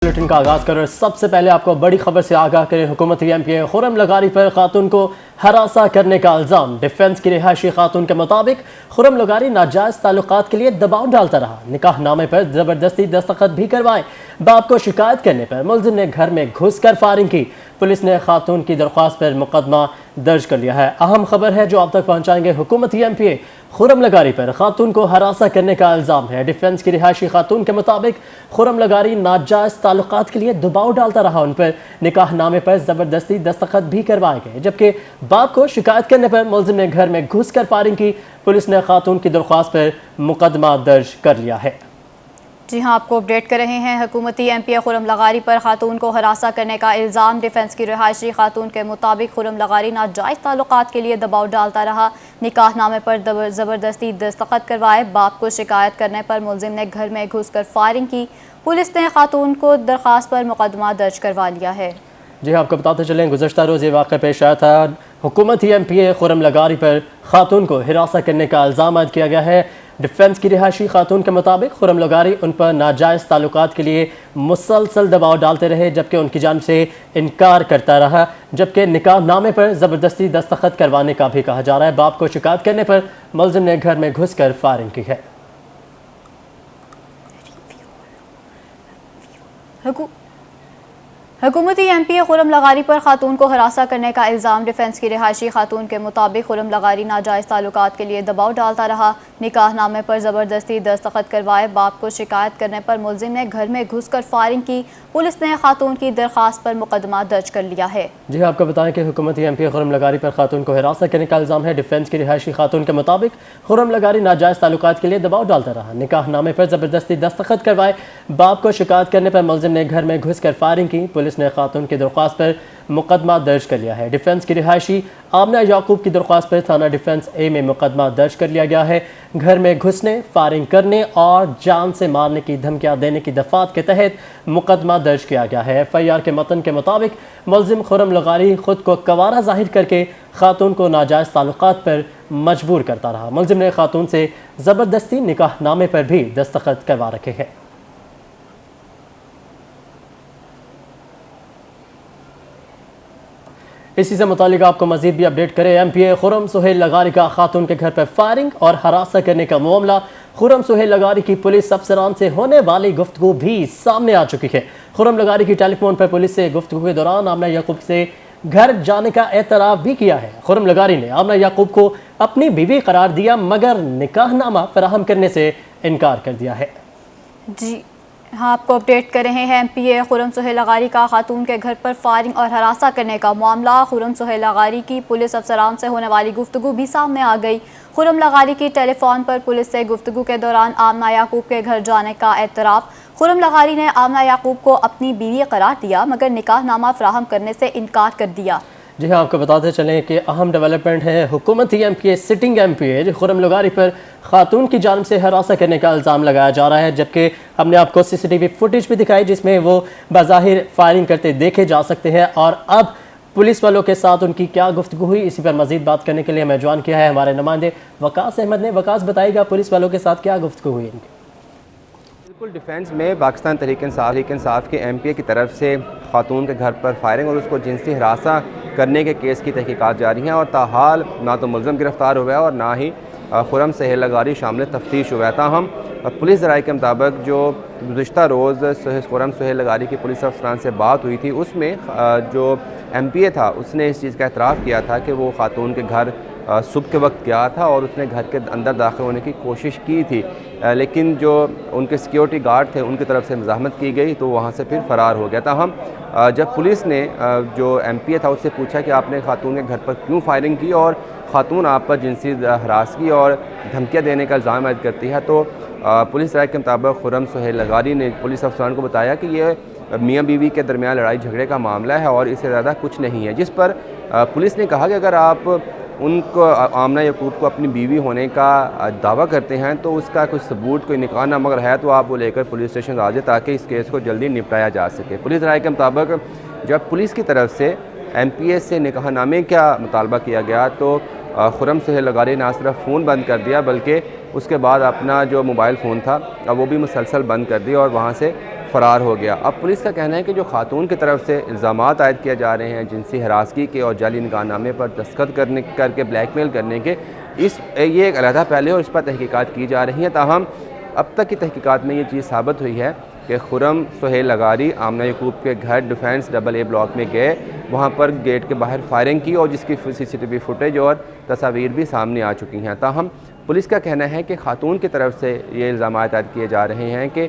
Bulletin का आगाज कर सबसे पहले आपको बड़ी खबर से आगाह करें। हुकूमती एमपी खुर्रम लगारी पर खातून को हरासा करने का इल्जाम। डिफेंस की रिहायशी खातून के मुताबिक खुर्रम लगारी नाजायज ताल्लुकात के लिए दबाव डालता रहा। निकाह नामे पर जबरदस्ती दस्तखत भी करवाए। बाप को शिकायत करने पर मुलजिम ने घर में घुसकर फायरिंग की। पुलिस ने खातून की दरख्वास्त पर मुकदमा दर्ज कर लिया है। अहम खबर है जो आप तक पहुंचाएंगे। हुकूमती एमपी खुर्रम लगारी पर खातून को हरासा करने का इल्जाम है। डिफेंस की रिहायशी खातून के मुताबिक खुर्रम लगारी नाजायज ताल्लुकात के लिए दबाव डालता रहा। उन पर निकाह नामे पर जबरदस्ती दस्तखत भी करवाए गए, जबकि बाप को शिकायत करने पर मुलजिम ने घर में घुसकर फायरिंग की। पुलिस ने खातून की दरख्वास्त पर मुकदमा दर्ज कर लिया है। जी हाँ, आपको अपडेट कर रहे हैं। हुकूमती एमपी खुर्रम लगारी पर खातून को हरासा करने का इल्ज़ाम। डिफेंस की रिहायशी खातून के मुताबिक खुर्रम लगारी नाजायज़ ताल्लुकात के लिए दबाव डालता रहा। निकाह नामे पर ज़बरदस्ती दस्तखत करवाए। बाप को शिकायत करने पर मुलजिम ने घर में घुसकर फायरिंग की। पुलिस ने खातून को दरख्वास्त पर मुकदमा दर्ज करवा लिया है। जी आपको बताते चलें, गुज़श्ता रोज़ ये वाक़या पेश आया था। हुकूमती एमपी खुर्रम लगारी पर खातून को हिरासत करने का इल्ज़ाम आयद किया गया है। डिफेंस की रिहायशी खातून के मुताबिक खुर्रम लगारी उन पर नाजायज़ ताल्लुकात के लिए मुसलसल दबाव डालते रहे, जबकि उनकी जानिब से इनकार करता रहा। जबकि निकाह नामे पर ज़बरदस्ती दस्तखत करवाने का भी कहा जा रहा है। बाप को शिकायत करने पर मुलजिम ने घर में घुसकर फायरिंग की है। हुकूमती एमपी खुर्रम लगारी पर खातून को हरासा करने का इल्ज़ाम। डिफेंस की रिहायशी खातून के मुताबिक खुर्रम लगारी नाजायज़ ताल्लुकात के लिए दबाव डालता रहा। निकाह नामे पर ज़बरदस्ती दस्तखत करवाए। बाप को शिकायत करने पर मुलजिम ने घर में घुसकर फायरिंग की। पुलिस ने खातून की दरख्वास्त पर मुकदमा दर्ज कर लिया है। जी आपको बताएं कि हुकूमती एमपी खुर्रम लगारी पर खातून को हिरासत करने का इल्ज़ाम है। डिफेंस की रिहायशी खातून के मुताबिक खुर्रम लगारी नाजायज़ ताल्लुकात के लिए दबाव डालता रहा। निकाह नामे पर ज़बरदस्ती दस्तखत करवाए। बाप को शिकायत करने पर मुलजिम ने घर में घुसकर फायरिंग की। पुलिस ने खातून की दरख्वास्त पर मुकदमा दर्ज कर लिया है। डिफेंस की रिहायशी आमना याकूब की दरख्वास्त पर थाना डिफेंस ए में मुकदमा दर्ज कर लिया गया है। घर में घुसने, फायरिंग करने और जान से मारने की धमकियां देने की दफात के तहत मुकदमा दर्ज किया गया है। FIR के मतन के मुताबिक मुलजिम खुर्रम लगारी खुद को कवारा जाहिर करके खातून को नाजायज़ ताल्लुकात पर मजबूर करता रहा। मुलजिम ने खातून से ज़बरदस्ती निकाह नामे पर भी दस्तखत करवा रखे हैं। इसी से मुतालिक आपको मजीद भी अपडेट करें। एमपी खुर्रम सुहेल लगारी का खातून के घर पर फायरिंग और हरासा करने का मामला। खुर्रम सुहेल लगारी की पुलिस अफसरान से होने वाली गुफ्तगू भी सामने आ चुकी है। खुर्रम लगारी की टेलीफोन पर पुलिस से गुफ्तगू के दौरान आमना याकूब से घर जाने का एतराफ़ भी किया है। खुर्रम लगारी ने आमना याकूब को अपनी बीवी करार दिया, मगर निकाहनामा फराहम करने से इनकार कर दिया है। जी हाँ, आपको अपडेट कर रहे हैं। एमपी खुर्रम सुहेल लगारी का खातून के घर पर फायरिंग और हरासा करने का मामला। खुर्रम सुहेल लगारी की पुलिस अफसरान से होने वाली गुफ्तगू भी सामने आ गई। खुर्रम लगारी की टेलीफोन पर पुलिस से गुफ्तगू के दौरान आमना याकूब के घर जाने का एतराफ़। खुर्रम लगारी ने आमना याकूब को अपनी बीवी करार दिया, मगर निकाहनामा फराहम करने से इनकार कर दिया। जी हाँ, आपको बताते चलें कि अहम डेवलपमेंट है। हुकूमती एमपी सिटिंग एमपी खुर्रम लगारी पर खातून की जानिब से हरासा करने का इल्ज़ाम लगाया जा रहा है, जबकि हमने आपको CCTV फुटेज भी दिखाई जिसमें वो बाज़ाहिर फायरिंग करते देखे जा सकते हैं। और अब पुलिस वालों के साथ उनकी क्या गुफ्तगू हुई, इसी पर मजीद बात करने के लिए हमें ज्वाइन किया है हमारे नुमाइंदे वकास अहमद ने। वकास, बताइएगा पुलिस वालों के साथ क्या गुफ्तगू हुई इनकी? बिल्कुल, डिफेंस में पाकिस्तान तहरीक इंसाफ के MPA की तरफ से खातून के घर पर फायरिंग और उसको जिनसी हरासा करने के केस की तहकीकात जारी हैं। और ताहाल ना तो मुलज़िम गिरफ़्तार हुआ है और ना ही खुर्रम सुहेल लगारी शामिल तफ्तीश हुआ है। ताहम पुलिस ज़राए के मुताबिक जो गुज़श्ता रोज़ खुर्रम सुहेल लगारी की पुलिस अफसरान से बात हुई थी, उसमें जो MPA था उसने इस चीज़ का एतराफ़ किया था कि वो खातून के घर सुबह के वक्त गया था और उसने घर के अंदर दाखिल होने की कोशिश की थी, लेकिन जो उनके सिक्योरिटी गार्ड थे उनकी तरफ से मज़ाहमत की गई तो वहाँ से फिर फ़रार हो गया था। हम जब पुलिस ने जो MPA था उससे पूछा कि आपने खातून के घर पर क्यों फायरिंग की और खातून आप पर जिनसी हरासगी और धमकियाँ देने का इल्ज़ाम आयद करती है, तो पुलिस राय के मुताबिक खुर्रम सुहेल लगारी ने पुलिस अफसरान को बताया कि ये मियाँ बीवी के दरमियान लड़ाई झगड़े का मामला है और इससे ज़्यादा कुछ नहीं है। जिस पर पुलिस ने कहा कि अगर आप उनको आमना याकूब को अपनी बीवी होने का दावा करते हैं तो उसका कोई सबूत, कोई निकाहनामा अगर है तो आप वो लेकर पुलिस स्टेशन आ जाए ताकि इस केस को जल्दी निपटाया जा सके। पुलिस राय के मुताबिक जब पुलिस की तरफ से MPA से निकाहनामे का मुतालबा किया गया तो खुर्रम सुहेल लगारी ने ना सिर्फ फ़ोन बंद कर दिया बल्कि उसके बाद अपना जो मोबाइल फ़ोन था वो भी मुसलसल बंद कर दिया और वहाँ से फ़रार हो गया। अब पुलिस का कहना है कि जो खातून की तरफ से इल्ज़ाम आयद किए जा रहे हैं जिनसी हरासगी के और जाली निकाहनामे पर दस्तखत करके ब्लैकमेल करने के, ये एक अलहदा पहले और इस पर तहकीकात की जा रही हैं। ताहम अब तक की तहकीकात में ये चीज़ साबित हुई है कि खुरम सुहेल लगारी आमना यकूब के घर डिफेंस AA ब्लॉक में गए, वहाँ पर गेट के बाहर फायरिंग की और जिसकी CCTV फुटेज और तस्वीर भी सामने आ चुकी हैं। ताहम पुलिस का कहना है कि खातून की तरफ से ये इल्ज़ाम आयद किए जा रहे हैं कि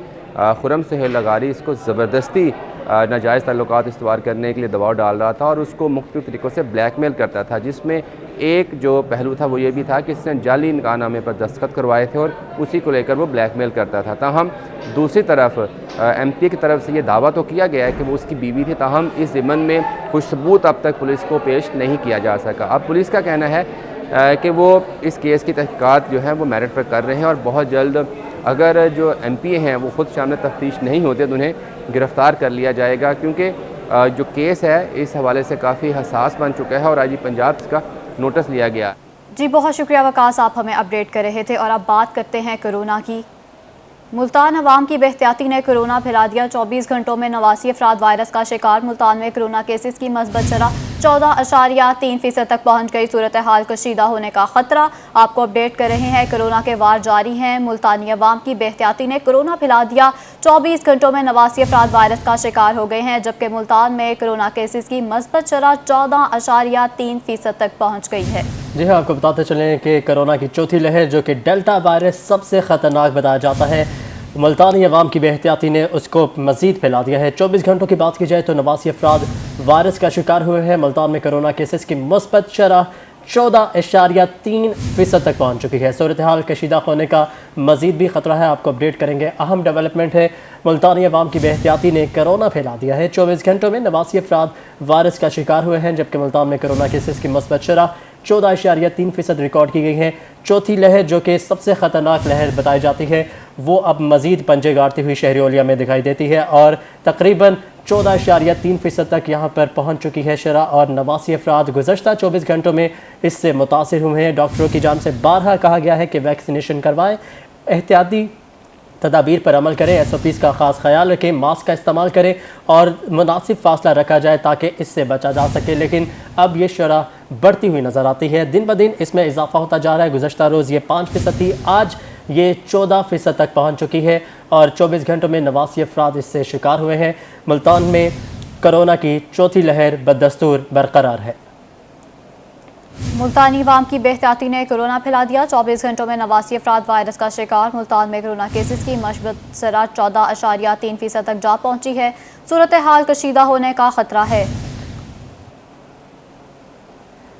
खुरम सुहेल लगारी इसको ज़बरदस्ती नाजायज़ ताल्लुकात इस्तवार करने के लिए दबाव डाल रहा था और उसको मुख्तलिफ तरीक़ों से ब्लैकमेल करता था, जिसमें एक जो पहलू था वो ये भी था कि इसने जाली निकाहनामे पर दस्तखत करवाए थे और उसी को लेकर वो ब्लैकमेल करता था। ताहम दूसरी तरफ MP की तरफ से ये दावा तो किया गया है कि वो उसकी बीवी थी, ताहम इस ज़िम्मन में कुछ सबूत अब तक पुलिस को पेश नहीं किया जा सका। अब पुलिस का कहना है कि वो इस केस की तहकीकात जो है वो मेरिट पर कर रहे हैं और बहुत जल्द अगर जो MP हैं वो ख़ुद सामने तफ्तीश नहीं होते तो उन्हें गिरफ़्तार कर लिया जाएगा, क्योंकि जो केस है इस हवाले से काफ़ी हसास बन चुका है और आज पंजाब इसका नोटिस लिया गया। जी बहुत शुक्रिया वकास, आप हमें अपडेट कर रहे थे। और अब बात करते हैं कोरोना की। मुल्तान अवाम की बेहतियाती ने कोरोना फैला दिया। 24 घंटों में 89 अफराद वायरस का शिकार। मुल्तान में कोरोना केसेस की मस्बत शरह 14.3% तक पहुंच गई। सूरत हाल कशीदा होने का खतरा। आपको अपडेट कर रहे हैं, कोरोना के वार जारी हैं। मुल्तानी अवाम की बेहतियाती ने कोरोना फैला दिया। 24 घंटों में 89 अफराद वायरस का शिकार हो गए हैं, जबकि मुल्तान में कोरोना केसेस की मस्बत शरह 14.3% तक पहुँच गई है। जी हाँ, आपको बताते चलें कि कोरोना की चौथी लहर जो कि डेल्टा वायरस सबसे ख़तरनाक बताया जाता है, मुल्तानी अवाम की बेहतियाती ने उसको मज़ीद फैला दिया है। 24 घंटों की बात की जाए तो 89 अफराद वायरस का शिकार हुए हैं। मुल्तान में कोरोना केसेस की मुस्बत शरह 14.3% तक पहुँच चुकी है। सूरत हाल कशीदा होने का मज़ीद भी ख़तरा है, आपको अपडेट करेंगे। अहम डेवलपमेंट है, मुल्तानी अवाम की बेहतियाती ने कोरोना फैला दिया है। 24 घंटों में 89 अफराद वायरस का शिकार हुए हैं, जबकि मुल्तान में कोरोना केसेस की मुस्बत शरह 14.3% रिकॉर्ड की गई है। चौथी लहर जो कि सबसे ख़तरनाक लहर बताई जाती है वो अब मज़ीद पंजे गाड़ती हुई शहरियोलिया में दिखाई देती है और तकरीबन 14.3% तक यहाँ पर पहुँच चुकी है शरह। और 89 अफराद गुज़श्ता 24 घंटों में इससे मुतासिर हुए हैं। डॉक्टरों की जानिब से बारहा कहा गया है कि वैक्सीनेशन करवाएं, एहतियाती तदाबीर पर अमल करें, SOPs का ख़ास ख्याल रखें, मास्क का इस्तेमाल करें और मुनासिब फासला रखा जाए ताकि इससे बचा जा सके। लेकिन अब ये शरह बढ़ती हुई नज़र आती है, दिन ब दिन इसमें इजाफा होता जा रहा है। गुज़श्ता रोज़ ये 5% थी, आज ये 14% तक पहुँच चुकी है और 24 घंटों में 89 अफराद इससे शिकार हुए हैं। मुल्तान में कोरोना की चौथी लहर बदस्तूर बरकरार है। मुल्तानी अवाम की बेहतियाती ने कोरोना फैला दिया। 24 घंटों में 89 अफराद वायरस का शिकार। मुल्तान में कोरोना केसेस की मस्बत शरह 14.3% तक जा पहुंची है। सूरत हाल कशीदा होने का खतरा है।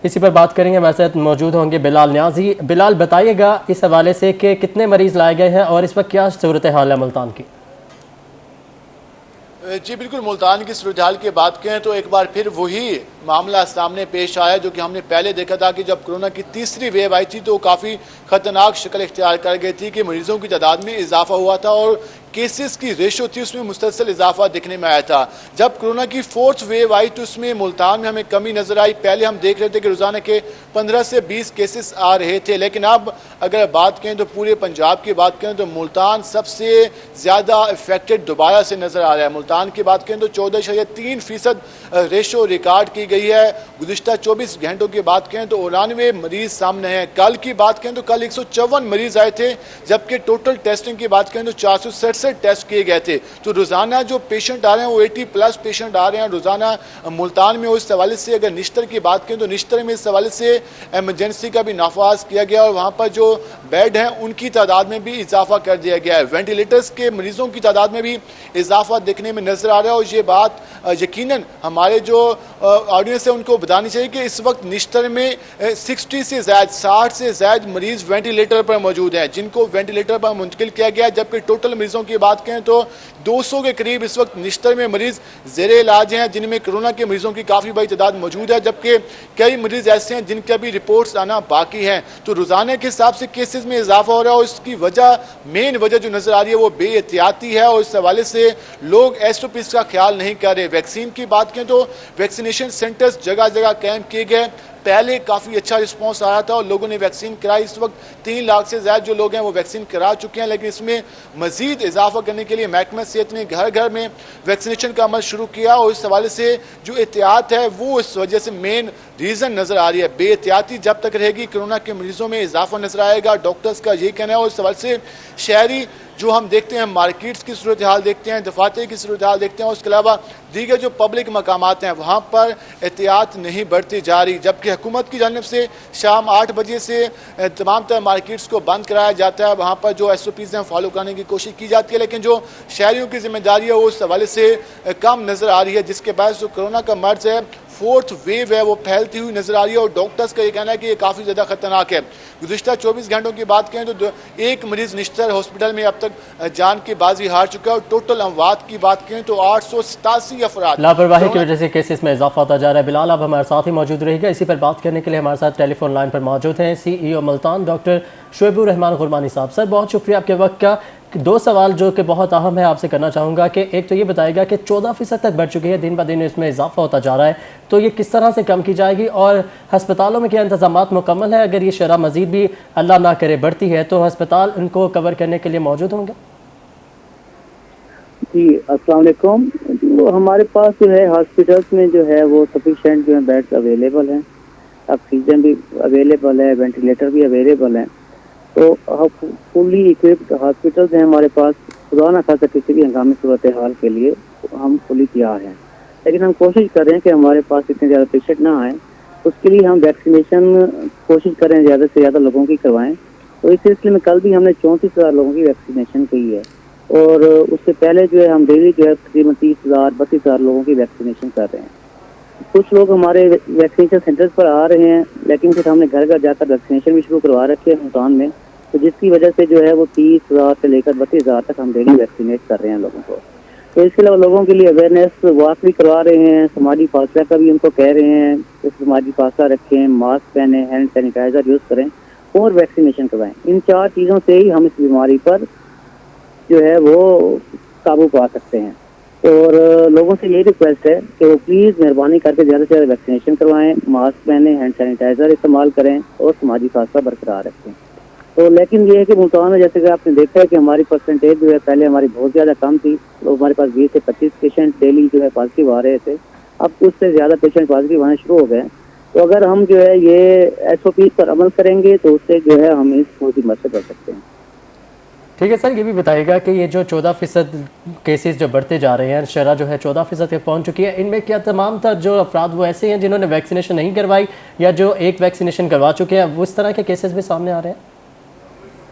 इसी पर बात करेंगे, हमारे साथ मौजूद होंगे बिलाल न्याजी। बिलाल, बताइएगा इस हवाले से कि कितने मरीज़ लाए गए हैं और इस वक्त क्या सूरत हाल है मुल्तान की? जी बिल्कुल, मुल्तान की सूरत हाल की बात करें तो एक बार फिर वही मामला सामने पेश आया जो कि हमने पहले देखा था कि जब कोरोना की तीसरी वेव आई थी तो काफ़ी ख़तरनाक शक्ल इख्तियार कर गई थी कि मरीजों की तादाद में इजाफा हुआ था और केसेस की रेशो थी उसमें मुसलसल इजाफा दिखने में आया था। जब कोरोना की फोर्थ वेव आई तो उसमें मुल्तान में हमें कमी नज़र आई। पहले हम देख रहे थे कि रोज़ाना के 15 से 20 केसेस आ रहे थे, लेकिन अब अगर बात करें तो पूरे पंजाब की बात करें तो मुल्तान सबसे ज़्यादा इफेक्टेड दोबारा से नज़र आ रहा है। मुल्तान की बात करें तो 14.3% रेशो रिकॉर्ड की गई है। गुज़िश्ता 24 घंटों की बात करें तो 99 मरीज सामने हैं। कल की बात करें तो कल 154 मरीज आए थे, जबकि टोटल टेस्टिंग की बात करें तो 467 टेस्ट किए गए थे। तो रोजाना जो पेशेंट आ रहे हैं वो 80+ पेशेंट आ रहे हैं रोजाना मुल्तान में। उस हवाले से अगर निश्तर की बात करें तो निश्तर में इस हवाले से एमरजेंसी का भी नाफाज किया गया और वहाँ पर जो बेड हैं उनकी तादाद में भी इजाफा कर दिया गया है। वेंटिलेटर्स के मरीजों की तादाद में भी इजाफा देखने में नजर आ रहा है और ये बात यकीनन हमारे जो ऑडियंस है उनको बतानी चाहिए कि इस वक्त निश्तर में 60 से ज़्यादा मरीज वेंटिलेटर पर मौजूद हैं जिनको वेंटिलेटर पर मुंतकिल किया गया है, जबकि टोटल मरीजों की बात करें तो 200 के करीब इस वक्त निश्तर में मरीज ज़ेरे इलाज हैं, जिनमें कोरोना के मरीजों की काफ़ी बड़ी तादाद मौजूद है, जबकि कई मरीज ऐसे हैं जिनके अभी रिपोर्ट्स आना बाकी हैं। तो रोज़ाना के हिसाब से केसेस में इजाफा हो रहा है और इसकी मेन वजह जो नज़र आ रही है वो बेएहतियाती है और इस हवाले से लोग SOPs का ख्याल नहीं कर रहे। वैक्सीन की बात करें तो वैक्सीनेशन सेंटर्स जगह जगह कैंप किए गए, पहले काफ़ी अच्छा रिस्पॉन्स आया था और लोगों ने वैक्सीन कराई। इस वक्त 3 लाख से ज़्यादा जो लोग हैं वो वैक्सीन करा चुके हैं, लेकिन इसमें मज़ीद इजाफा करने के लिए महकमा सेहत ने घर घर में वैक्सीनेशन का अमल शुरू किया और इस हवाले से जो एहतियात है वो इस वजह से मेन रीज़न नज़र आ रही है। बेहतियाती जब तक रहेगी कोरोना के मरीजों में इजाफा नजर आएगा, डॉक्टर्स का यही कहना है। और इस हवाले से शहरी जो हम देखते हैं, मार्केट्स की सूरत हाल देखते हैं, दफातर की सूरत हाल देखते हैं, और उसके अलावा दीगर जो पब्लिक मकामात हैं वहाँ पर एहतियात नहीं बढ़ती जा रही, जबकि हुकूमत की जानिब से शाम 8 बजे से तमाम तरह मार्केट्स को बंद कराया जाता है। वहाँ पर जो SOPs हैं फॉलो करने की कोशिश की जाती है, लेकिन जो शहरियों की जिम्मेदारी है वो उस हवाले से कम नज़र आ रही है, जिसके बाद जो कोरोना का मर्ज है, 4th वेव है, वो फैलती हुई नजर आ रही है। और डॉक्टर्स का ये कहना है कि ये काफ़ी ज़्यादा खतरनाक है। गुज़िश्ता 24 घंटों की बात करें तो एक मरीज़ निश्तर हॉस्पिटल में अब तक जान की बाजी हार चुका है और टोटल अमवात की बात करें तो 887 अफराद। लापरवाही की वजह से केसेस में इजाफा होता जा रहा है। बिलाल अब हमारे साथ ही मौजूद रहेगा। इसी पर बात करने के लिए हमारे साथ टेलीफोन लाइन पर मौजूद हैं CEO मुल्तान डॉक्टर शुएबुर रहमान गुरमानी साहब। सर, बहुत शुक्रिया आपके वक्त का। 2 सवाल जो कि बहुत अहम है आपसे करना चाहूँगा कि एक तो ये बताएगा कि 14% तक बढ़ चुकी है, दिन ब दिन इसमें इजाफा होता जा रहा है, तो ये किस तरह से कम की जाएगी और हस्पतालों में क्या इंतजामात मुकम्मल है? अगर ये शरह मजीद भी अल्लाह ना करे बढ़ती है तो हस्पताल इनको कवर करने के लिए मौजूद होंगे? जी अस्सलाम वालेकुम। जो हमारे पास जो है हॉस्पिटल्स में जो है वो सफिशेंट जो है बेड्स अवेलेबल हैं, ऑक्सीजन भी अवेलेबल है, वेंटिलेटर भी अवेलेबल है, तो फुली इक्विप्ड हॉस्पिटल्स हैं हमारे पास। खुदा ना खासा किसी भी हंगामी सूरत हाल के लिए हम फुली तैयार हैं, लेकिन हम कोशिश कर रहे हैं कि हमारे पास इतने ज़्यादा पेशेंट ना आए। उसके लिए हम वैक्सीनेशन कोशिश करें ज़्यादा से ज़्यादा लोगों की करवाएं। तो इस सिलसिले में कल भी हमने 34,000 लोगों की वैक्सीनेशन की है और उससे पहले जो है हम डेली जो है तकरीबन 30,000 32,000 लोगों की वैक्सीनेशन कर रहे हैं। कुछ लोग हमारे वैक्सीनेशन सेंटर्स पर आ रहे हैं, लेकिन फिर हमने घर घर जाकर वैक्सीनेशन भी शुरू करवा रखे हैं मुल्तान में, तो जिसकी वजह से जो है वो 30,000 से लेकर 32,000 तक हम डेली वैक्सीनेट कर रहे हैं लोगों को। तो इसके अलावा लोगों के लिए अवेयरनेस वॉक भी करवा रहे हैं, समाजी फासला का भी उनको कह रहे हैं कि समाजी फासला रखें, मास्क पहने, हैंड सैनिटाइजर यूज़ करें और वैक्सीनेशन करवाएं। इन 4 चीज़ों से ही हम इस बीमारी पर जो है वो काबू पा सकते हैं। और लोगों से ये रिक्वेस्ट है कि वो प्लीज़ मेहरबानी करके ज़्यादा से ज़्यादा वैक्सीनेशन करवाएं, मास्क पहने, हैंड सैनिटाइजर इस्तेमाल करें और समाजी फासला बरकरार रखें। तो लेकिन ये है कि मुल्तान में जैसे कि आपने देखा है कि हमारी परसेंटेज जो है पहले हमारी बहुत ज़्यादा कम थी, तो हमारे पास 20 से 25 पेशेंट डेली जो है पॉजिटिव आ रहे थे, अब उससे ज़्यादा पेशेंट पॉजिटिव आने शुरू हो गए। तो अगर हम जो है ये SOP पर अमल करेंगे तो उससे जो है हम इस मुसीबत से बच सकते हैं। ठीक है सर, ये भी बताइएगा कि ये जो 14% केसेस जो बढ़ते जा रहे हैं, शरह जो है 14% तक पहुंच चुकी है, इनमें क्या तमाम तर जो अफराद वो ऐसे हैं जिन्होंने वैक्सीनेशन नहीं करवाई या जो एक वैक्सीनेशन करवा चुके हैं, वो इस तरह के केसेस भी सामने आ रहे हैं?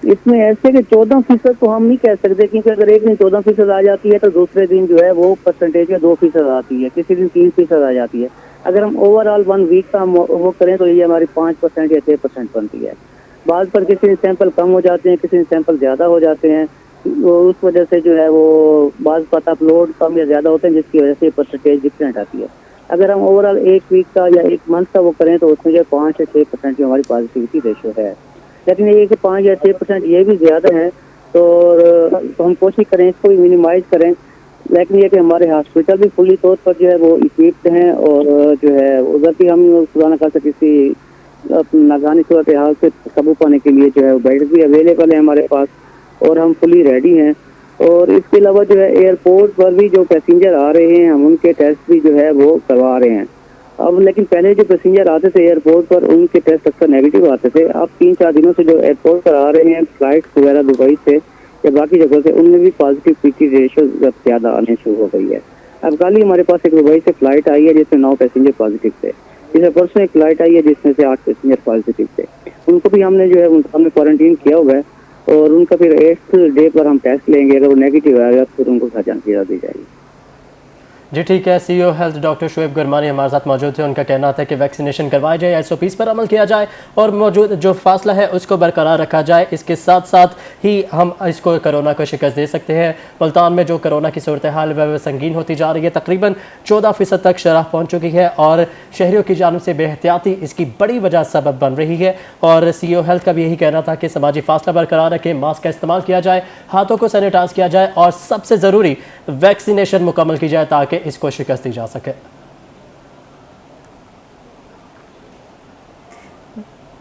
इसमें ऐसे कि 14% तो हम नहीं कह सकते, क्योंकि अगर एक दिन 14% आ जाती है तो दूसरे दिन जो है वो परसेंटेज में 2% आती है, किसी दिन 3% आ जाती है। अगर हम ओवरऑल 1 वीक का वो करें तो ये हमारी 5% या 6% बनती है। बाद पर किसी सैंपल कम हो जाते हैं, किसी सैंपल ज़्यादा हो जाते हैं, तो उस वजह से जो है वो बाद पर अपलोड कम या ज़्यादा होते हैं, जिसकी वजह से परसेंटेज डिफरेंट आती है। अगर हम ओवरऑल 1 वीक का या 1 मंथ का वो करें तो उसमें जो 5 से 6% की हमारी पॉजिटिविटी रेशो है। लेकिन ये कि 5 या 6% ये भी ज़्यादा है, तो हम कोशिश करें इसको भी मिनिमाइज करें। लेकिन ये कि हमारे हॉस्पिटल भी फुली तौर पर जो है वो इक्विप्ड हैं और जो है उधर भी हम खुदा न खासा किसी नागानी सूरत हाल से काबू पाने के लिए जो है बेड भी अवेलेबल है हमारे पास और हम फुली रेडी हैं। और इसके अलावा जो है एयरपोर्ट पर भी जो पैसेंजर आ रहे हैं हम उनके टेस्ट भी जो है वो करवा रहे हैं। अब लेकिन पहले जो पैसेंजर आते थे एयरपोर्ट पर उनके टेस्ट अक्सर नेगेटिव आते थे। अब 3-4 दिनों से जो एयरपोर्ट पर आ रहे हैं फ्लाइट वगैरह दुबई से या बाकी जगह से, उनमें भी पॉजिटिविटी रेशो ज़्यादा आने शुरू हो गई है। अब कल ही हमारे पास एक दुबई से फ्लाइट आई है जिसमें 9 पैसेंजर पॉजिटिव थे। जैसे परसों एक फ्लाइट आई है जिसमें से 8 पैसेंजर पॉजिटिव थे। उनको भी हमने जो है हमने क्वारंटीन किया हुआ है और उनका फिर 8th डे पर हम टेस्ट लेंगे। अगर वो नेगेटिव आएगा फिर उनको सजा दी जाएगी। जी ठीक है, CEO health doctor Shoaib Gurmani हमारे साथ मौजूद थे। उनका कहना था कि वैक्सीनेशन करवाई जाए, SOPs पर अमल किया जाए और मौजूद जो फासला है उसको बरकरार रखा जाए। इसके साथ साथ ही हम इसको कोरोना को शिकस्त दे सकते हैं। मुल्तान में जो कोरोना की सूरत हाल वह संगीन होती जा रही है, तकरीबन 14% तक शरह पहुँच चुकी है और शहरियों की जानिब से बेहतियाती इसकी बड़ी वजह सबब बन रही है। और CEO हेल्थ का भी यही कहना था कि समाजी फासला बरकरार रखें, मास्क का इस्तेमाल किया जाए, हाथों को सैनिटाइज किया जाए और सबसे ज़रूरी वैक्सीनेशन मुकम्मल की जाए ताकि इसको शिकस्त दी जा सके।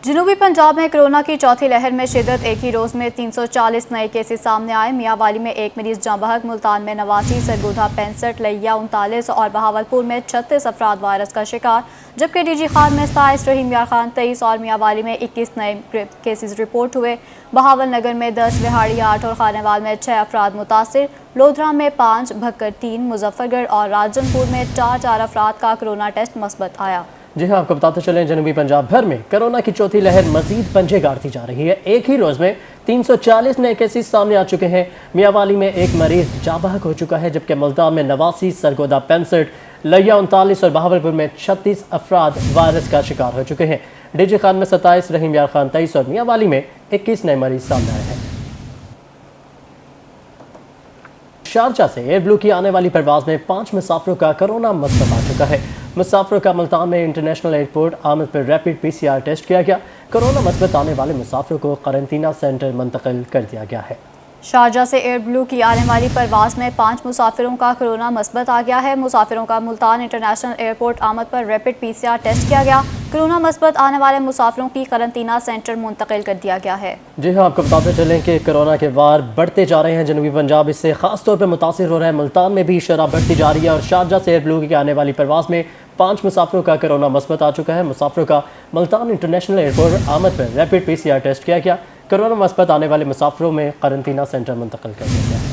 जनूबी पंजाब में कोरोना की चौथी लहर में शिद्दत। एक ही रोज़ में 340 नए केसेस सामने आए। मियांवाली में एक मरीज जाँ बहक, मुल्तान में 89, सरगोधा 65, लिया 39 और बहावलपुर में 36 अफराद वायरस का शिकार, जबकि डीजी खान में 27, रहीम यार खान 23 और मियांवाली में 21 नए केसेस रिपोर्ट हुए। बहावल नगर में 10, रिहाड़ी 8 और खानेवाल में 6 अफराद मुतासिर, लोधरा में 5, भक्कर 3, मुजफ्फरगढ़ और राजनपुर में 4 अफराद का कोरोना टेस्ट मस्बत आया। जी हाँ, आपको बताते चलें जनूबी पंजाब भर में कोरोना की चौथी लहर मजीद पंजे गाड़ती जा रही है। एक ही रोज़ में 340 नए केसेस सामने आ चुके हैं। मियांवाली में एक मरीज जाँ बहक हो चुका है, जबकि मुल्तान में 89, सरगोधा 65, लिया 39 और बहावलपुर में 36 अफराद वायरस का शिकार हो चुके हैं। डीजी खान में 27, रहीम यार खान 23 और मियांवाली में 21 नए मरीज सामने आए हैं। शारजा से एयर ब्लू की आने वाली परवाज में 5 मुसाफिरों का कोरोना मसबत आ चुका है। मुसाफिरों का मुल्तान में इंटरनेशनल एयरपोर्ट आमद पर रैपिड PCR टेस्ट किया गया। कोरोना मसबत आने वाले मुसाफिरों को क्वारंटीना सेंटर मुंतकिल कर दिया गया है। शारजा से एयर ब्लू की आने वाली परवाज में 5 मुसाफिरों का कोरोना मस्बत आ गया है। मुसाफिरों का मुल्तान इंटरनेशनल एयरपोर्ट आमद पर रैपिड PCR टेस्ट किया गया। कोरोना मस्बत आने वाले मुसाफिरों की क्वारंटीना सेंटर मुंतकिल कर दिया गया है। जी हाँ, आपको बताते चलें कि कोरोना के वार बढ़ते जा रहे हैं जनूबी पंजाब, इससे खास तौर पर मुतासिर हो रहा है। मुल्तान में भी शरह बढ़ती जा रही है और शारजा से एयर ब्लू की आने वाली परवाज में 5 मुसाफिरों का कोरोना मस्बत आ चुका है। मुसाफिरों का मुल्तान इंटरनेशनल एयरपोर्ट आमद पर रैपिड PCR टेस्ट किया गया। कोरोना मस्बत आने वाले मुसाफिरों में क्वारंटीना सेंटर मुंतकिल कर दिया गया है।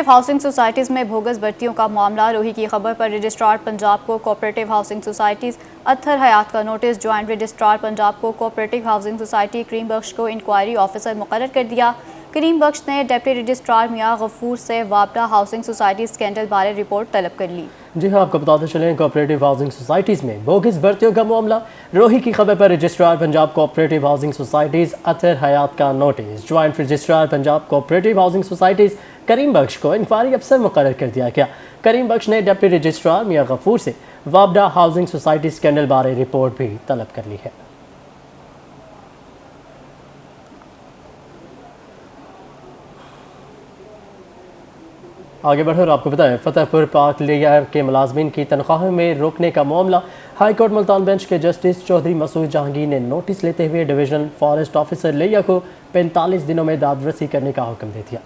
हाउसिंग सोसाइटीज़ में बोगस भर्तियों का मामला। रोही की खबर पर रजिस्ट्रार पंजाब को cooperative housing societies Athar Hayat का नोटिस। ज्वाइंट रजिस्ट्रार पंजाब को कोऑपरेटिव हाउसिंग सोसाइटी करीम बख्श को इंक्वायरी ऑफिसर मुकर्रर कर दिया। करीम बख्श ने डिप्टी रजिस्ट्रार मियां गफूर से वापडा हाउसिंग सोसाइटी स्कैंडल बारे रिपोर्ट तलब कर ली। जी हाँ, आपको बताते चलें कोऑपरेटिव हाउसिंग सोसाइटीज़ में बोगस भर्तियों का मामला। रोही की खबर पर registrar Punjab cooperative housing societies Athar Hayat का notice. Joint registrar Punjab cooperative housing societies Karim Bakhsh को इंक्वायरी अफसर मुकर्रर कर दिया गया। करीम बख्श ने डिप्टी रजिस्ट्रार मियां गफूर से वापडा हाउसिंग सोसाइटी स्कैंडल बारे रिपोर्ट भी तलब कर ली है। आगे बढ़े और आपको बताएं, फतेहपुर पाक लिया के मुलाजमीन की तनख्वाहों में रोकने का मामला। हाई कोर्ट मुल्तान बेंच के जस्टिस चौधरी मसूद जहांगीर ने नोटिस लेते हुए डिवीजनल फॉरेस्ट ऑफिसर लिया को 45 दिनों में दादरसी करने का हुक्म दे दिया।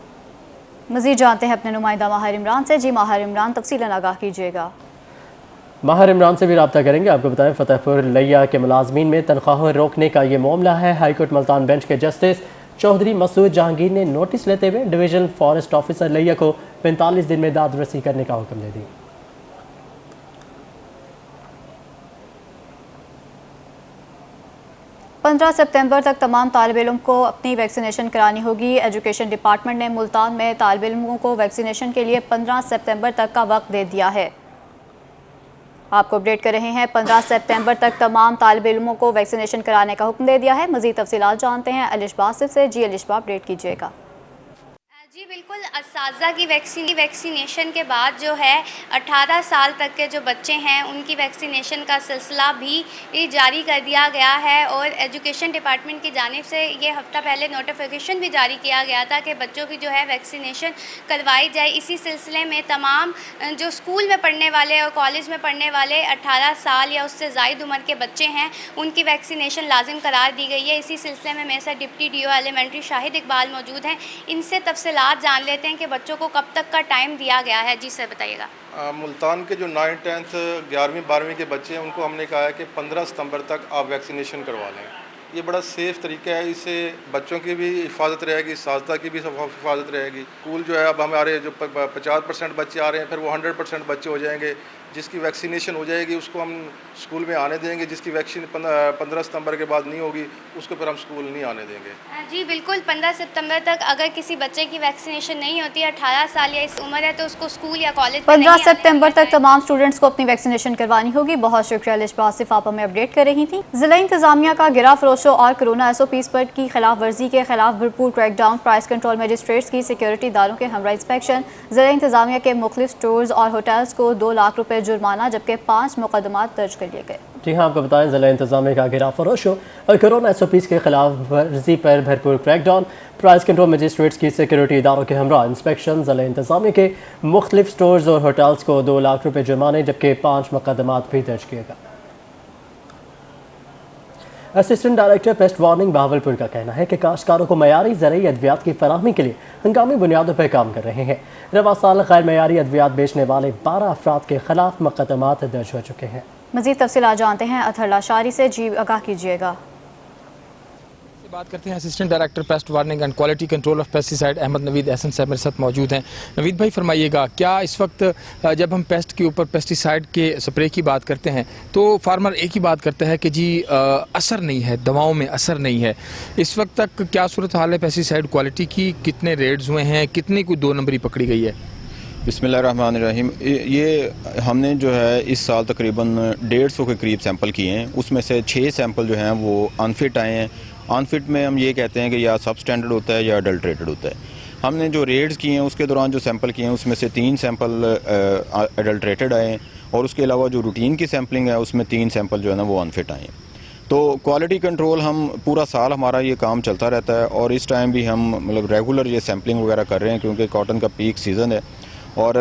मज़ीद जानते हैं अपने नुमाइंदा माहिर इमरान से। जी माहिर इमरान, तफसीलन आगाह कीजिएगा। माहिर इमरान से भी रब्ता करेंगे। आपको बताएं, फतेहपुर लिया के मुलाजमीन में तनख्वाहों रोकने का ये मामला है। हाई कोर्ट मुल्तान बेंच के जस्टिस चौधरी मसूद जहांगीर ने नोटिस लेते हुए डिवीजनल फॉरेस्ट ऑफिसर लिया को 45 दिन में दादरसी करने का हुक्म दे दी। 15 सितंबर तक तमाम तालिब इल्म को अपनी वैक्सीनेशन करानी होगी। एजुकेशन डिपार्टमेंट ने मुल्तान में तालिब इल्मों को वैक्सीनेशन के लिए 15 सितंबर तक का वक्त दे दिया है। आपको अपडेट कर रहे हैं, 15 सितंबर तक तमाम तालिब इल्मों को वैक्सीनेशन कराने का हुक्म दे दिया है। मज़ीद तफसीलात जानते हैं अलिशबा आसिफ से। जी अलिशबा, अपडेट कीजिएगा। जी बिल्कुल, असातिज़ा की वैक्सीनेशन के बाद जो है 18 साल तक के जो बच्चे हैं उनकी वैक्सीनेशन का सिलसिला भी जारी कर दिया गया है और एजुकेशन डिपार्टमेंट की जानिब से ये हफ्ता पहले नोटिफिकेशन भी जारी किया गया था कि बच्चों की जो है वैक्सीनेशन करवाई जाए। इसी सिलसिले में तमाम जो स्कूल में पढ़ने वाले और कॉलेज में पढ़ने वाले 18 साल या उससे ज़ायद उम्र के बच्चे हैं उनकी वैक्सीनेशन लाजिम करार दी गई है। इसी सिलसिले में मेरे साथ deputy DO elementary Shahid Iqbal मौजूद हैं। इनसे तफसीलात जान लेते हैं कि बच्चों को कब तक का टाइम दिया गया है। जी सर, बताइएगा। मुल्तान के जो 9th 10th 11वीं 12वीं के बच्चे हैं उनको हमने कहा है कि 15 सितंबर तक आप वैक्सीनेशन करवा लें। ये बड़ा सेफ़ तरीका है, इससे बच्चों की भी हिफाजत रहेगी, साज़ता की भी हिफाजत रहेगी। स्कूल जो है अब हमारे जो 50% बच्चे आ रहे हैं फिर वो 100% बच्चे हो जाएंगे। जिसकी वैक्सीनेशन हो जाएगी उसको हम स्कूल में आने देंगे, जिसकी वैक्सीन 15 सितंबर के बाद नहीं होगी उसको फिर हम स्कूल नहीं आने देंगे। जी बिल्कुल, 15 सितंबर तक अगर किसी बच्चे की वैक्सीनेशन नहीं होती, 18 साल या इस उम्र है, तो उसको स्कूल या कॉलेज 15 सितंबर तक तमाम स्टूडेंट्स को अपनी वैक्सीनेशन करवानी होगी। बहुत शुक्रिया अलिशबा आसिफ, आप हमें अपडेट कर रही थी। जिला इंतजामिया का गिरा फरोशों और कोरोना SOPs पर की खिलाफ वर्जी के खिलाफ भरपूर क्रैकडाउन। प्राइस कंट्रोल मजिस्ट्रेट्स की सिक्योरिटी दारों के हमरा इंस्पेक्शन। जिला इंतजामिया के मुख्तलिफ स्टोर्स और होटल्स को 2 लाख रुपये जुर्माना जबकि 5 मुकदमात दर्ज कर लिए गए। जी हाँ, आपको बताएं, जिला इंतजामिया का गिरा फरोशों और कोरोना SOPs के खिलाफ वर्जी पर भरपूर क्रैकडाउन। प्राइस कंट्रोल मजिस्ट्रेट्स की सिक्योरिटी इदारों के हमरा इंस्पेक्शन। जिला इंतजामिया के मुख्तलिफ स्टोर्स और होटल्स को 2 लाख रुपये जुर्माने जबकि 5 मुकदमात भी दर्ज किए गए। Assistant director pest warning Bahawalpur का कहना है कि काश्तकारों को मयारी ज़रूरी अद्वियात की फराहमी के लिए हंगामी बुनियादों पर काम कर रहे हैं। रवा साल गैर मयारी अद्वियात बेचने वाले 12 अफराद के खिलाफ मुकदमात दर्ज हो चुके हैं। मज़ीद तफसीलात जानते हैं अतहर लाशारी से। जी आगाह कीजिएगा। बात करते हैं assistant director pest warning and quality control of pesticide Ahmad Naveed Ehsan sahab मेरे साथ मौजूद हैं। नवीद भाई फरमाइएगा, क्या इस वक्त जब हम पेस्ट के ऊपर पेस्टिसाइड के स्प्रे की बात करते हैं तो फार्मर एक ही बात करता है कि जी असर नहीं है, दवाओं में असर नहीं है। इस वक्त तक क्या सूरत हाल है पेस्टिसाइड क्वालिटी की? कितने रेड्स हुए हैं? कितनी कोई 2 नंबरी पकड़ी गई है? बिस्मिल्लाहिर्रहमानिर्रहीम। ये हमने जो है इस साल तकरीबन 150 के करीब सैंपल किए हैं। उसमें से 6 सैंपल जो हैं वो अनफिट आए हैं। अनफिट में हम ये कहते हैं कि या सब स्टैंडर्ड होता है या अडल्ट्रेटेड होता है। हमने जो रेड्स किए हैं उसके दौरान जो सैंपल किए हैं उसमें से 3 सैंपल अडल्ट्रेटेड आए हैं और उसके अलावा जो रूटीन की सैंपलिंग है उसमें 3 सैंपल जो है ना वो अनफिट आए हैं। तो क्वालिटी कंट्रोल हम पूरा साल हमारा ये काम चलता रहता है और इस टाइम भी हम मतलब रेगुलर ये सैंपलिंग वगैरह कर रहे हैं क्योंकि कॉटन का पीक सीज़न है। और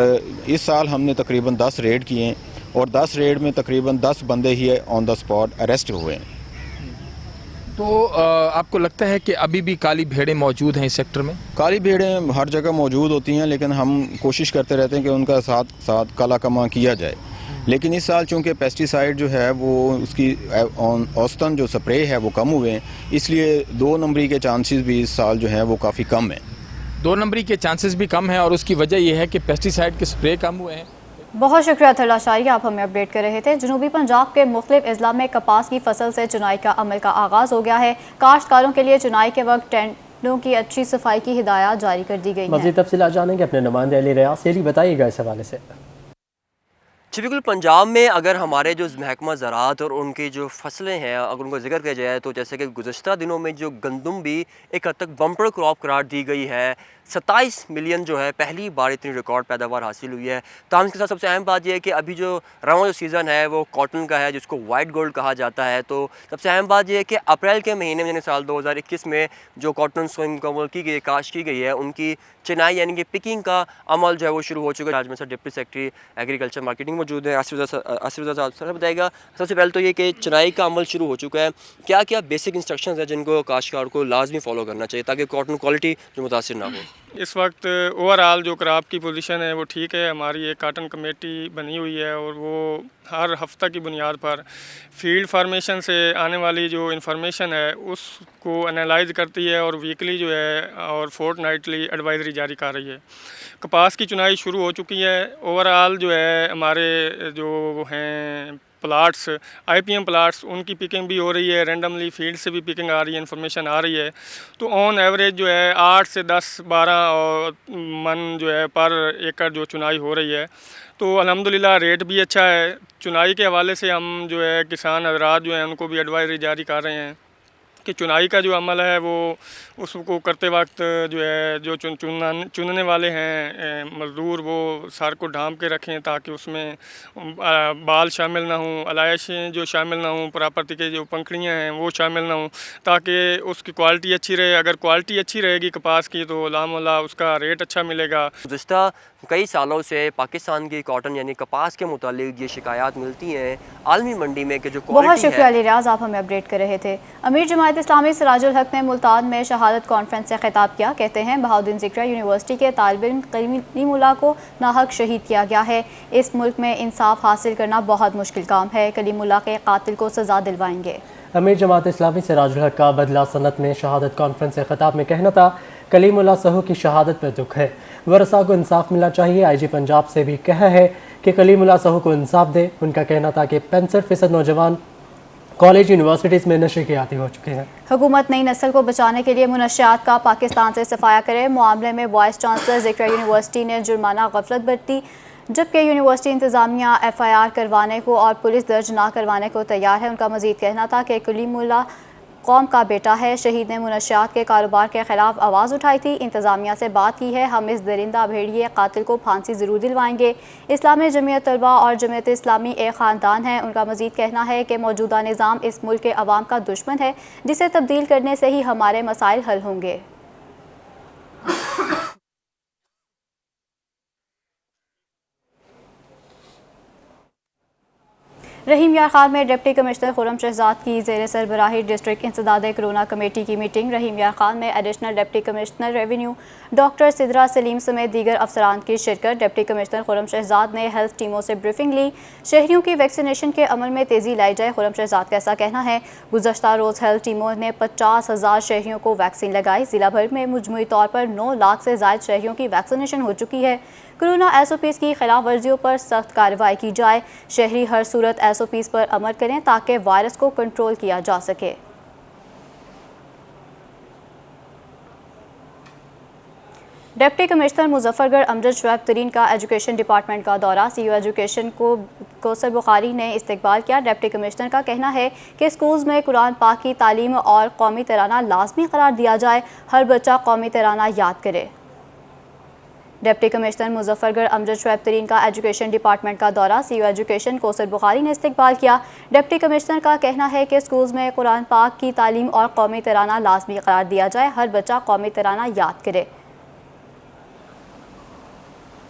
इस साल हमने तकरीबन 10 रेड किए हैं और 10 रेड में तकरीबन 10 बंदे ही ऑन द स्पॉट अरेस्ट हुए हैं। तो आपको लगता है कि अभी भी काली भेड़ें मौजूद हैं इस सेक्टर में? काली भेड़ें हर जगह मौजूद होती हैं, लेकिन हम कोशिश करते रहते हैं कि उनका साथ साथ काला कमा किया जाए। लेकिन इस साल चूँकि पेस्टिसाइड जो है वो उसकी औसतन जो स्प्रे है वो कम हुए हैं, इसलिए 2 नंबरी के चांसेस भी इस साल जो है वो काफ़ी कम है। 2 नंबरी के चांसेस भी कम हैं और उसकी वजह यह है कि पेस्टिसाइड के स्प्रे कम हुए हैं। बहुत शुक्रिया अतहर लाशारी, आप हमें अपडेट कर रहे थे। जनूबी पंजाब के मुख्तलिफ अजला में कपास की फसल से चुनाई का अमल का आगाज़ हो गया है। काश्तकारों के लिए चुनाई के वक्त टेंटों की अच्छी सफाई की हिदायत जारी कर दी गई है। मज़ीद तफसीलात जानेंगे अपने नुमाइंदे अली रियाज। अली बताइएगा इस हवाले से। जी बिल्कुल, पंजाब में अगर हमारे जो महकमा ज़राअत और उनकी जो फसलें हैं अगर उनको जिक्र किया जाए तो जैसे कि गुज़श्ता दिनों में जो गंदम भी एक हद तक बम्पर क्रॉप करार दी गई है। 27 मिलियन जो है पहली बार इतनी रिकॉर्ड पैदावार हासिल हुई है। ताहम इसके साथ सबसे अहम बात यह है कि अभी जो रवां जो सीज़न है वो कॉटन का है जिसको वाइट गोल्ड कहा जाता है। तो सबसे अहम बात यह है कि अप्रैल के महीने में यानी साल 2021 में जो कॉटन सोइंग मुकम्मल की गई काश्त की गई है उनकी चिनाई यानी कि पिकिंग का अमल जो है वो शुरू हो चुका है। आज में sir deputy secretary agriculture marketing मौजूद है, आसिफ रज़ा साहब सर बताएगा। सबसे पहले तो ये कि चिनाई का अमल शुरू हो चुका है, क्या क्या बेसिक इंस्ट्रक्शंस हैं जिनको काश्तकार को लाजमी फॉलो करना चाहिए ताकि कॉटन क्वालिटी जो मुतासिर ना हो? इस वक्त ओवरऑल जो क्रॉप की पोजीशन है वो ठीक है। हमारी एक काटन कमेटी बनी हुई है और वो हर हफ्ता की बुनियाद पर फील्ड फार्मेशन से आने वाली जो इन्फॉर्मेशन है उसको एनालाइज करती है और वीकली जो है और फोर्टनाइटली एडवाइजरी जारी कर रही है। कपास की चुनाई शुरू हो चुकी है। ओवरऑल जो है हमारे जो हैं प्लाट्स IPM प्लाट्स उनकी पिकिंग भी हो रही है, रेंडमली फील्ड से भी पिकिंग आ रही है, इन्फॉर्मेशन आ रही है। तो ऑन एवरेज जो है 8 से 10-12 मन जो है पर एकड़ जो चुनाई हो रही है। तो अल्हम्दुलिल्लाह रेट भी अच्छा है। चुनाई के हवाले से हम जो है किसान हज़रात जो हैं उनको भी एडवाइजरी जारी कर रहे हैं कि चुनाई का जो अमल है वो उसको करते वक्त जो है जो चुनने वाले हैं मज़दूर वो सर को ढांप के रखें ताकि उसमें बाल शामिल ना हों, अलाइशें जो शामिल ना हों, प्रॉपर्टी के जो पंखड़ियाँ हैं वो शामिल ना हों ताकि उसकी क्वालिटी अच्छी रहे। अगर क्वालिटी अच्छी रहेगी कपास की तो लामोला उसका रेट अच्छा मिलेगा। गुज़श्ता कई सालों से पाकिस्तान की कॉटन यानी कपास के मुतालिक ये शिकायत मिलती हैं आलमी मंडी में कि जो बहुत शुक्रिया अली रियाज, आप हमें अपडेट कर रहे थे। अमीर जमात इस्लामी सिराजुल हक ने मुल्तान में शहादत कॉन्फ्रेंस से खिताब किया। कहते हैं बहाउद्दीन ज़िक्रा यूनिवर्सिटी के तालिब इल्म कलीमुल्लाह को नाहक शहीद किया गया है। इस मुल्क में इंसाफ हासिल करना बहुत मुश्किल काम है। कलीमुल्लाह के कातिल को सज़ा दिलवाएंगे। अमीर जमात इस्लामी सिराजुल हक का बदला सनत में शहादत कॉन्फ्रेंस से खिताब में कहना था कलीमुल्लाह सहू की शहादत पर दुख है, वरसा को इंसाफ मिलना चाहिए। IG पंजाब से भी कहा है कि कलीमुल्लाह सहू को इंसाफ दे। उनका कहना था कि 65% नौजवान कॉलेज यूनिवर्सिटीज़ में नशे के आदी हो चुके हैं। हुकूमत नई नस्ल को बचाने के लिए मुनशियात का पाकिस्तान से सफाया करे। मामले में वाइस चांसलर ज़िक्रा यूनिवर्सिटी ने जुर्माना गफलत बरती, जबकि यूनिवर्सिटी इंतज़ामिया FIR करवाने को और पुलिस दर्ज ना करवाने को तैयार है। उनका मज़ीद कहना था कि कलीमुल्लाह कौम का बेटा है। शहीद ने मुनशियात के कारोबार के ख़िलाफ़ आवाज़ उठाई थी। इंतज़ामिया से बात की है, हम इस दरिंदा भेड़िए कातिल को फांसी ज़रूर दिलवाएंगे। इस्लामी जमीयत तलबा और जमीयत इस्लामी एक ख़ानदान है। उनका मज़ीद कहना है कि मौजूदा निज़ाम इस मुल्क के अवाम का दुश्मन है, जिसे तब्दील करने से ही हमारे मसाइल हल होंगे। रहीम यार खान में डिप्टी कमिश्नर खुर्रम शहजाद की ज़ेर सरबराही डिस्ट्रिक्ट इंसदाद कोरोना कमेटी की मीटिंग। रहीम यार खान में additional deputy commissioner revenue doctor Sidra Salim समेत दीगर अफसरान की शिरकत। डिप्टी कमिश्नर खुर्रम शहजाद ने हेल्थ टीमों से ब्रीफिंग ली। शहरियों की वैक्सीनेशन के अमल में तेज़ी लाई जाए। खुर्रम शहजाद का ऐसा कहना है, गुज़श्ता रोज़ हेल्थ टीमों ने 50,000 शहरियों को वैक्सीन लगाई। ज़िला भर में मुजमुई तौर पर 9 लाख से ज़ायद शहरियों की वैक्सीनेशन हो चुकी है। कोरोना SOPs की खिलाफ वर्जियों पर सख्त कार्रवाई की जाए। शहरी हर सूरत SOPs पर अमल करें ताकि वायरस को कंट्रोल किया जा सके। डिप्टी कमिश्नर मुजफ्फरगढ़ अमजद शुएब तरीन का एजुकेशन डिपार्टमेंट का दौरा। CEO एजुकेशन को कौसर बुखारी ने इस्तकबाल किया। डिप्टी कमिश्नर का कहना है कि स्कूल्स में कुरान पाक की तालीम और कौमी तराना लाजमी करार दिया जाए। हर बच्चा कौमी तराना याद करे। डिप्टी कमिश्नर मुजफ्फरगढ़ अमजद शुएब तरीन का एजुकेशन डिपार्टमेंट का दौरा। CEO एजुकेशन कौसर बुखारी ने इस्तकबाल किया। डिप्टी कमिश्नर का कहना है कि स्कूल्स में कुरान पाक की तालीम और कौमी तराना लाजमी करार दिया जाए। हर बच्चा कौमी तराना याद करे।